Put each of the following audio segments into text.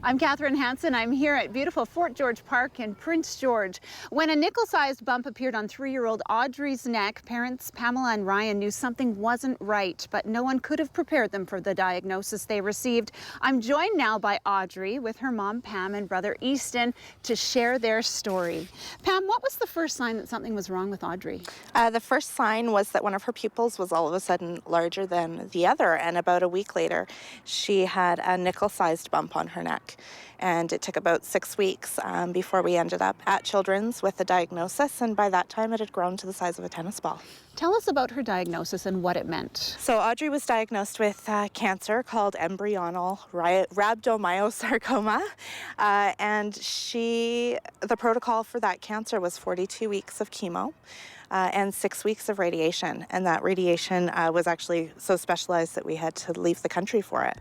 I'm Catherine Hansen. I'm here at beautiful Fort George Park in Prince George. When a nickel-sized bump appeared on 3-year-old Audrey's neck, parents Pamela and Ryan knew something wasn't right, but no one could have prepared them for the diagnosis they received. I'm joined now by Audrey with her mom Pam and brother Easton to share their story. Pam, what was the first sign that something was wrong with Audrey? The first sign was that one of her pupils was all of a sudden larger than the other, and about a week later she had a nickel-sized bump on her neck. And it took about 6 weeks before we ended up at Children's with the diagnosis, and by that time it had grown to the size of a tennis ball. Tell us about her diagnosis and what it meant. So Audrey was diagnosed with cancer called embryonal rhabdomyosarcoma, and the protocol for that cancer was 42 weeks of chemo and 6 weeks of radiation, and that radiation was actually so specialized that we had to leave the country for it.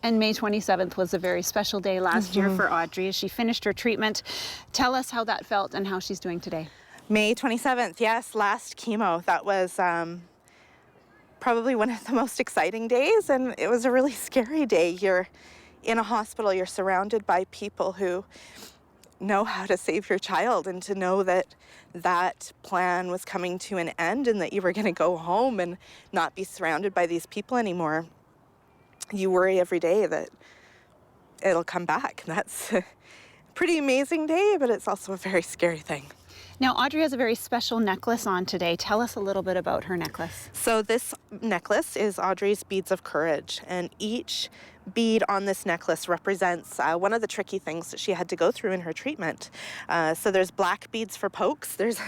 And May 27th was a very special day last year for Audrey as she finished her treatment. Tell us how that felt and how she's doing today. May 27th, yes, last chemo. That was probably one of the most exciting days, and it was a really scary day. You're in a hospital, you're surrounded by people who know how to save your child, and to know that that plan was coming to an end and that you were going to go home and not be surrounded by these people anymore. You worry every day that it'll come back. That's a pretty amazing day, but it's also a very scary thing. Now, Audrey has a very special necklace on today. Tell us a little bit about her necklace. So this necklace is Audrey's beads of courage, and each bead on this necklace represents one of the tricky things that she had to go through in her treatment. So there's black beads for pokes. There's,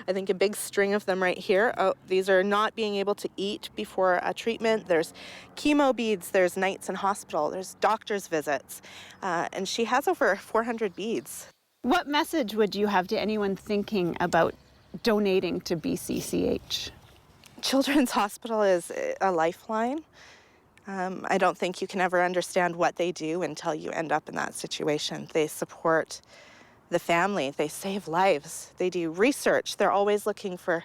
I think, a big string of them right here. Oh, these are not being able to eat before a treatment. There's chemo beads. There's nights in hospital. There's doctor's visits. And she has over 400 beads. What message would you have to anyone thinking about donating to BCCH? Children's Hospital is a lifeline. I don't think you can ever understand what they do until you end up in that situation. They support the family. They save lives. They do research. They're always looking for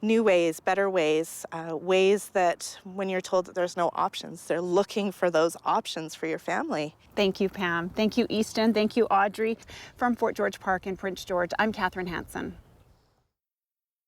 new ways, better ways, ways that when you're told that there's no options, they're looking for those options for your family. Thank you, Pam. Thank you, Easton. Thank you, Audrey. From Fort George Park in Prince George, I'm Catherine Hansen.